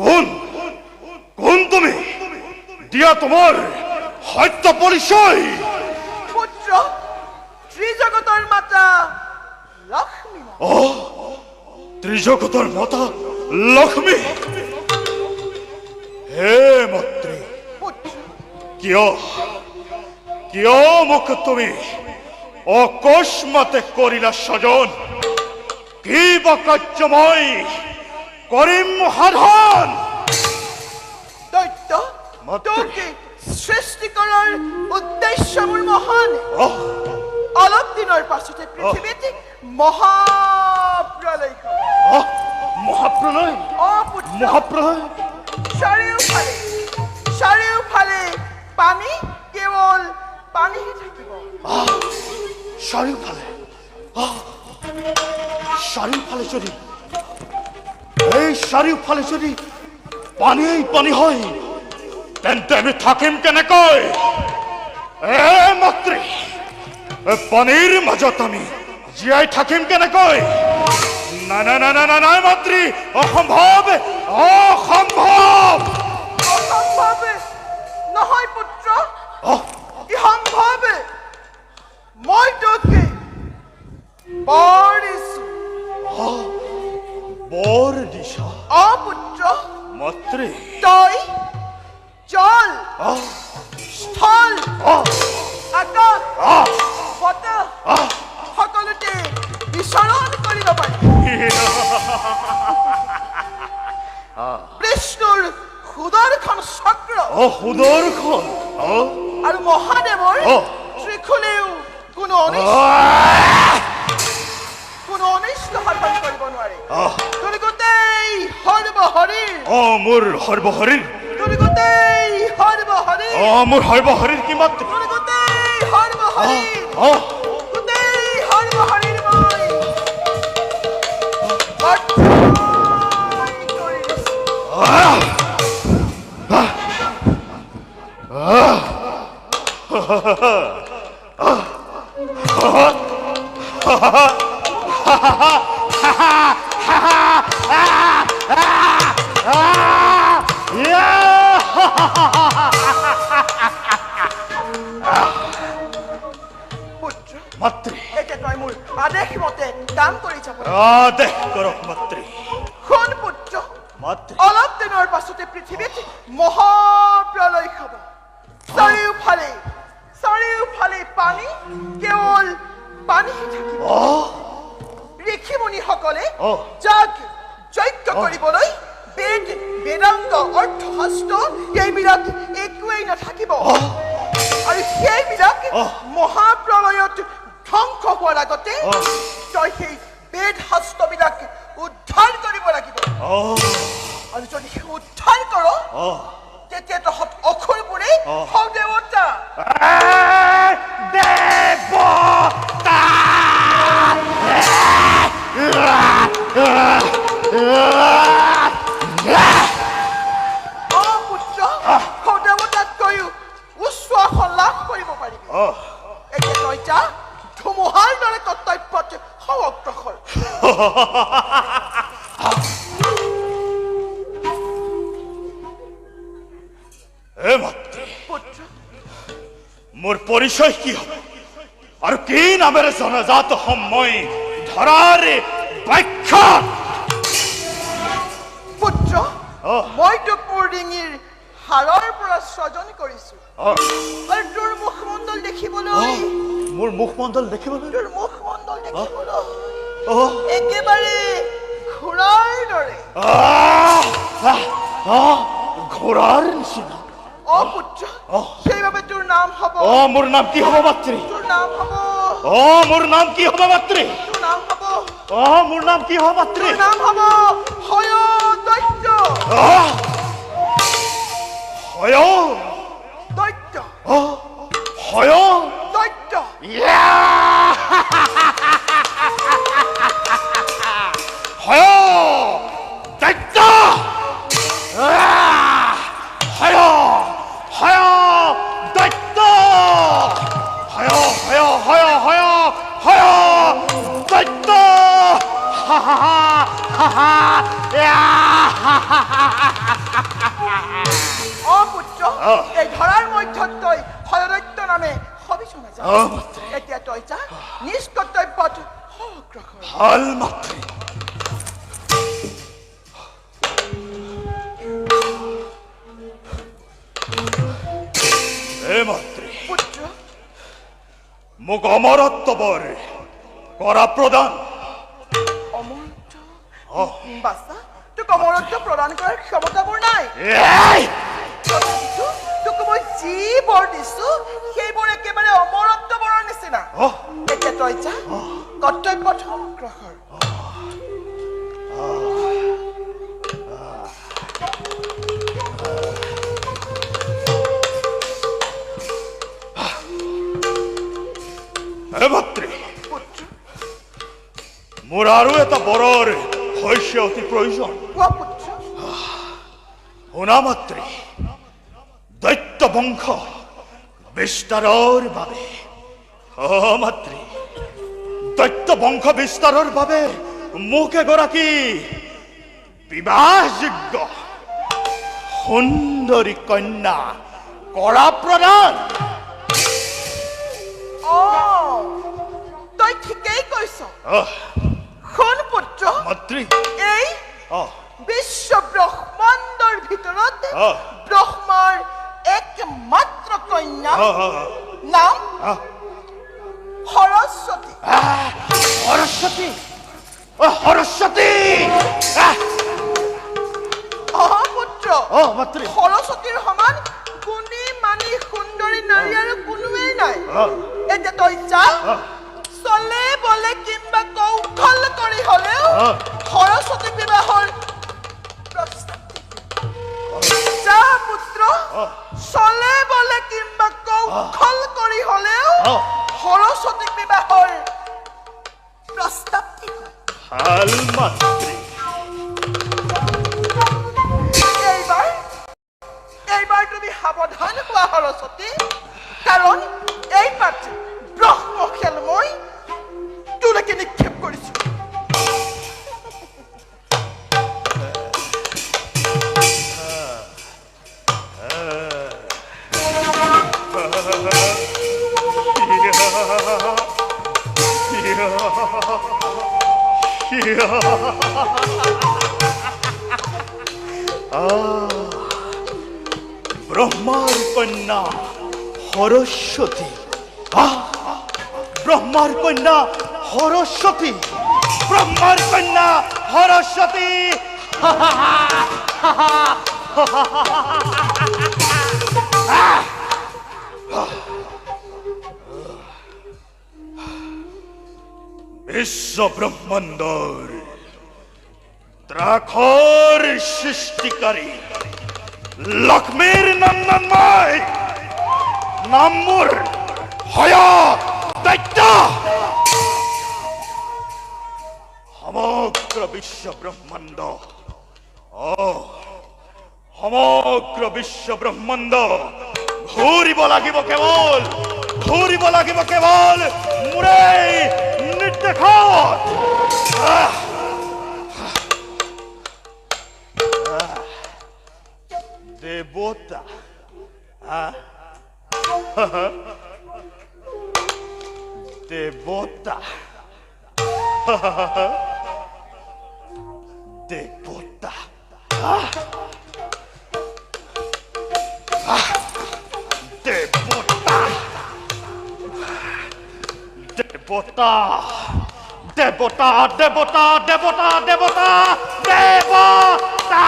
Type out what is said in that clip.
কোন কোন তুমি? দিয়া তোমার হত্যা পরিচয়। পুত্র, ত্রিজগতর মাতা লক্ষ্মী। ও, ত্রিজগতর মাতা লক্ষ্মী। হে মন্ত্রী, পুত্র, কিয় কিয় মুখ তুমি অকস্মাতে করিলা স্বজন? কি বা কার্যময় করিম সাধন? দৈত্য, মাতৃ। তোকে সৃষ্টি করার উদ্দেশ্য মোৰ মহান। আহ, অলপ দিনৰ পাছতে পৃথিৱীত মহাপ্ৰলয় হ'ব। আহ, মহাপ্ৰলয় পুত্ৰ, মহাপ্ৰলয়। চাৰিওফালে চাৰিওফালে পানী, কেৱল পানীহে থাকিব। চাৰিওফালে চাৰিওফালে যদি এই চাৰিওফালে যদি পানীয়েই পানী হয়, তেন্তে আমি থাকিম কেনেকৈ? মাতৃ, পানীৰ মাজত আমি জীয়াই থাকিম কেনেকৈ? নাই নাই নাই নাই নাই মাতৃ, অসম্ভৱ অসম্ভৱ। অসম্ভৱ নহয় পুত্ৰ, সম্ভৱ। মই তোকে বৰ দিছো। বৰ দিশা পুত্ৰ, মাতৃ। তই জল, স্থল, আকাশ, বতাহ সকলোতে বিচৰণ কৰিব পাৰি। বিষ্ণুৰ সুদৰ্শন চক্ৰ সুদৰ্শন আৰু মহাদেৱৰ ত্ৰিশূলেও কোনো অনিষ্ট সাধন কৰিব নোৱাৰে। তোৰ গোটেই সৰ্বশৰীৰ, মোৰ সৰ্বশৰীৰ, তোৰ গোটেই সৰ্বশৰীৰ, মোৰ সৰ্বশৰীৰ কি মাতৃ? তোৰ গোটেই সৰ্বশৰীৰ, গোটেই সৰ্বশৰীৰ মই কৰি দিছো। পুত্ৰ, মাতৃ, এতিয়া তই মোৰ আদেশ মতে কাম কৰি যাব। আদেশ কৰক মাতৃ। শুন পুত্ৰ, মাতৃ, অলপ দিনৰ পাছতে পৃথিৱীত মহাপ্ৰলয় হ'ব। চাৰিওফালে চাৰিওফালে পানী, কেৱল পানীহে থাকিব। ঋষিমুনিসকলে যাগ যজ্ঞ কৰিবলৈ বেদ, বেদান্ত, অৰ্থশাস্ত্ৰ এইবিলাক একোৱেই নাথাকিব। আৰু সেইবিলাক মহাপ্ৰলয়ত ধ্বংস হোৱাৰ আগতে তই সেই বেদ শাস্ত্ৰবিলাক উদ্ধাৰ কৰিব লাগিব। আৰু যদি সেই উদ্ধাৰ কৰ, তেতিয়া তহঁত অসুৰবোৰে সদেৱতা পুত্ৰ, সদেৱতাতকৈও উচ্চ আসন লাভ কৰিব পাৰিবি। এতিয়া তই যা, ধুমুহাৰ দৰে কৰ্তব্যত অগ্ৰসৰ। মাতৃ, পুত্ৰ, মোৰ পৰিচয় কি হ'ব আৰু কি নামেৰে জনাজাত হ'ম মই ধৰাৰ ব্যাখ্যা? পুত্ৰ, মই তোক মোৰ ডিঙিৰ হাড়ৰ পৰা সৃজন কৰিছো। আৰু তোৰ মুখমণ্ডল দেখিবলৈ, মোৰ মুখমণ্ডল দেখিবলৈ, তোৰ মুখমণ্ডল দেখিবলৈ একেবাৰে ঘোঁৰাৰ দৰে। ঘোঁৰাৰ নিচিনা। পুত্ৰ, সেইবাবে তোৰ নাম হ'ব, মোৰ নাম কি হ'ব মাতৃ? তোৰ নাম হ'ব, মোৰ নাম কি হ'ব মাতৃ? তোৰ নাম হ'ব, মোৰ নাম কি হ'ব মাতৃ? তোৰ নাম হ'ব হয়দৈত্য। দৈত্য, দৈত্য। ha ha ha ha ha পুত্ৰ এই ধৰাৰ মধ্যত তই হৰদত্য নামে সবিচনা যা মাতৃ এতিয়া তই যা নিজ কৰ্তব্যত অগ্ৰসৰ ভাল মাতৃ হে মাতৃ পুত্ৰ মোক অমৰত্ব বৰ কৰা প্ৰদান অমৰত্ব বাছা তোক অমৰত্ব প্ৰদান কৰাৰ ক্ষমতা মোৰ নাই এই! তথাপিতো তোক মই যি বৰ দিছো সেইবোৰ একেবাৰে অমৰত্ব বৰৰ নিচিনা এতিয়া তই যা কৰ্তব্যত অগ্ৰসৰ হে মাতৃ পুত্ৰ মোৰ আৰু এটা বৰৰ শস্য অতি প্ৰয়োজন কোৱা পুত্ৰ শুনা মাতৃ দৈত্য বংশ বিস্তাৰৰ বাবে মাতৃ দৈত্য বংশ বিস্তাৰৰ বাবে মোক এগৰাকী বিবাহযোগ্য সুন্দৰী কন্যা কৰা প্ৰদান তই ঠিকেই কৈছ শুন পুত্ৰ মাতৃ এই বিশ্ব ব্ৰহ্মাণ্ডৰ ভিতৰত ব্ৰহ্মাৰ একমাত্ৰ কন্যা নাম সৰস্বতী সৰস্বতী সৰস্বতী পুত্ৰ মাতৃ সৰস্বতীৰ সমান গুণী মানি সুন্দৰী নাৰী আৰু কোনোৱেই নাই এতিয়া তই যা চলে বলে কিম্বা কৌশল কৰি হলেও সৰস্বতী বিবাহৰ প্ৰস্তাৱ যা পুত্ৰ চলে বলে কিম্বা কৌশল কৰি হলেও সৰস্বতী বিবাহৰ প্ৰস্তাৱ ভাল মাতৃ এইবাৰ তুমি সাৱধান হোৱা সৰস্বতী কাৰণ এই পাত্ৰ ব্ৰহ্ম খেল মই তোলৈকে নিক্ষেপ কৰিছো ব্ৰহ্মাৰ কন্যা সৰস্বতী ব্ৰহ্মাৰ কন্যা সৰস্বতী ব্ৰহ্মাৰ কন্যা সৰস্বতী বিশ্ব ব্ৰহ্মাণ্ডৰ ত্ৰাখৰ সৃষ্টিকাৰী লক্ষ্মীৰ নন্দনময় নাম মোৰ হয়ত দৈত্য সমগ্ৰ বিশ্ব ব্ৰহ্মাণ্ড সমগ্ৰ বিশ্ব ব্ৰহ্মাণ্ড ঘূৰিব লাগিব কেৱল মোৰে নিৰ্দেশত দেৱতা দেৱতা দেৱতা দেৱতা দেৱতা দেৱতা দেৱতা দেৱতা দেৱতা দেৱতা